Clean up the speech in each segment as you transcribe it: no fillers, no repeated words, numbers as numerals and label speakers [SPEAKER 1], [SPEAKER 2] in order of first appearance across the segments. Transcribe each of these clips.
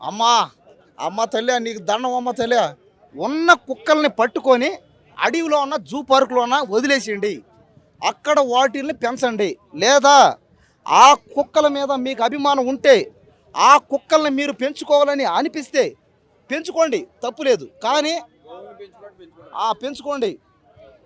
[SPEAKER 1] అమ్మా అమ్మ తల్లి నీకు దండం అమ్మ తల్లి ఉన్న కుక్కల్ని పట్టుకొని అడవిలో ఉన్న జూ పార్కులోన వదిలేసేయండి. అక్కడ వాటిల్ని పెంచండి. లేదా ఆ కుక్కల మీద మీకు అభిమానం ఉంటే ఆ కుక్కల్ని మీరు పెంచుకోవాలని అనిపిస్తే పెంచుకోండి, తప్పులేదు. కానీ పెంచుకోండి.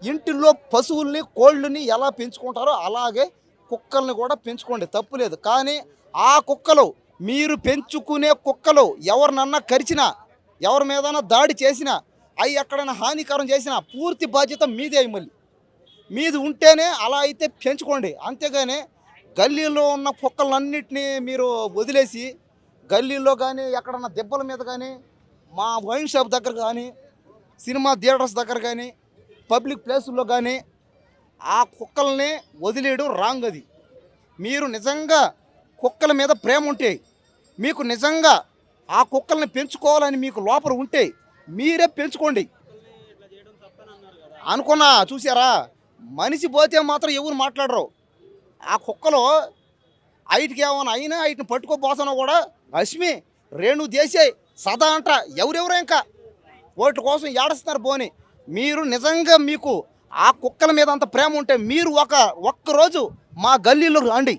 [SPEAKER 1] ఇంటిలో పశువుల్ని కోళ్ళని ఎలా పెంచుకుంటారో అలాగే కుక్కల్ని కూడా పెంచుకోండి, తప్పులేదు. కానీ ఆ కుక్కలు మీరు పెంచుకునే కుక్కలు ఎవరినన్నా కరిచినా, ఎవరి మీదన్నా దాడి చేసినా, అవి ఎక్కడైనా హానికరం చేసినా పూర్తి బాధ్యత మీదే. మళ్ళీ మీది ఉంటేనే అలా అయితే పెంచుకోండి. అంతేగాని గల్లీలో ఉన్న కుక్కలన్నింటినీ మీరు వదిలేసి గల్లీలో కానీ ఎక్కడన్నా దెబ్బల మీద కానీ మా వైన్ షాప్ దగ్గర కానీ సినిమా థియేటర్స్ దగ్గర కానీ పబ్లిక్ ప్లేసుల్లో కానీ ఆ కుక్కల్ని వదిలేయడం రాంగ్. అది మీరు నిజంగా కుక్కల మీద ప్రేమ ఉంటే, మీకు నిజంగా ఆ కుక్కల్ని పెంచుకోవాలని మీకు లోపల ఉంటే మీరే పెంచుకోండి. అనుకున్నా చూసారా, మనిషి పోతే మాత్రం ఎవరు మాట్లాడరు. ఆ కుక్కలు ఐటికి ఏమైనా అయినా ఐటిని పట్టుకోపోతున్నా కూడా అశ్మి రేణు దేశే సదా అంట ఎవరెవరో ఇంకా ఓట్ల కోసం ఏడుస్తున్నారు పోని. మీరు నిజంగా మీకు ఆ కుక్కల మీద అంత ప్రేమ ఉంటే మీరు ఒక్కరోజు మా గల్లీలో రండి.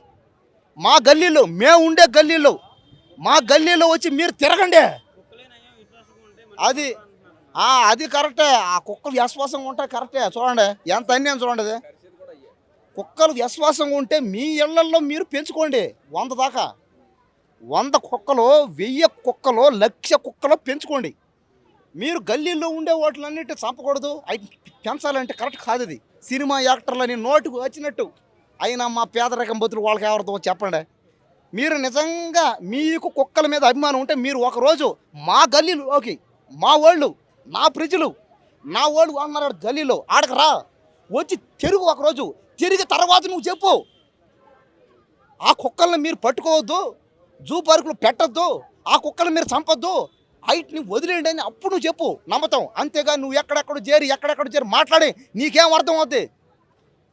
[SPEAKER 1] మా గల్లీలో మేము ఉండే గల్లీలో మా గల్లీలో వచ్చి మీరు తిరగండి. అది అది కరెక్టే. ఆ కుక్కలు విశ్వాసంగా ఉంటాయి, కరెక్టే. చూడండి ఎంత అన్యాయం చూడండి. అది కుక్కలు విశ్వాసంగా ఉంటే మీ ఇళ్లల్లో మీరు పెంచుకోండి. 100 దాకా 100 కుక్కలు 1000 కుక్కలు 1,00,000 కుక్కలు పెంచుకోండి. మీరు గల్లీల్లో ఉండే వాటిలన్నిటి చంపకూడదు, అవి పెంచాలంటే కరెక్ట్ కాదు. అది సినిమా యాక్టర్లని నోటుకు వచ్చినట్టు అయినా మా పేదరికం బతులు వాళ్ళకి ఎవరితో చెప్పండి. మీరు నిజంగా మీకు కుక్కల మీద అభిమానం ఉంటే మీరు ఒకరోజు మా గల్లీలోకి మా వాళ్ళు నా ప్రజలు నా వాళ్ళు అన్నారు గల్లీలో ఆడకు రా, వచ్చి తిరుగు. ఒకరోజు తిరిగి తర్వాత నువ్వు చెప్పు ఆ కుక్కల్ని మీరు పట్టుకోవద్దు, జూ పార్కులు పెట్టద్దు, ఆ కుక్కల్ని మీరు చంపొద్దు, హైట్ని వదిలేయండి అని అప్పుడు నువ్వు చెప్పు, నమ్ముతాం. అంతేగా నువ్వు ఎక్కడెక్కడ చేరి మాట్లాడి నీకేం అర్థం అవుద్ది?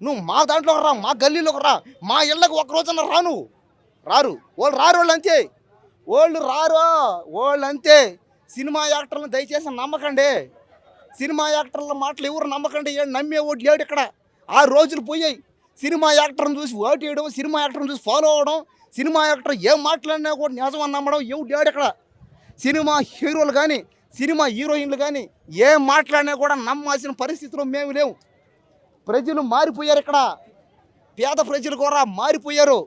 [SPEAKER 1] నువ్వు మా దాంట్లోకి రా, మా గల్లీలోకి రా, మా ఇళ్ళకి ఒకరోజున రా. నువ్వు రారు, వాళ్ళు రారు, వాళ్ళు అంతే. వాళ్ళు అంతే. సినిమా యాక్టర్లను దయచేసి నమ్మకండి. సినిమా యాక్టర్ల మాటలు ఎవరు నమ్మకండి. నమ్మే ఓట్లు లేడు ఇక్కడ. ఆ రోజులు పోయాయి. సినిమా యాక్టర్ని చూసి ఓటు వేయడం, సినిమా యాక్టర్ని చూసి ఫాలో అవ్వడం, సినిమా యాక్టర్ ఏం మాట్లాడినా కూడా నిజమని నమ్మడం ఎవడు లేడు ఇక్కడ. సినిమా హీరోలు కానీ సినిమా హీరోయిన్లు కానీ ఏం మాట్లాడినా కూడా నమ్మాల్సిన పరిస్థితిలో మేము లేవు. ప్రజలు మారిపోయారు ఇక్కడ. పేద ప్రజలు కూడా మారిపోయారు.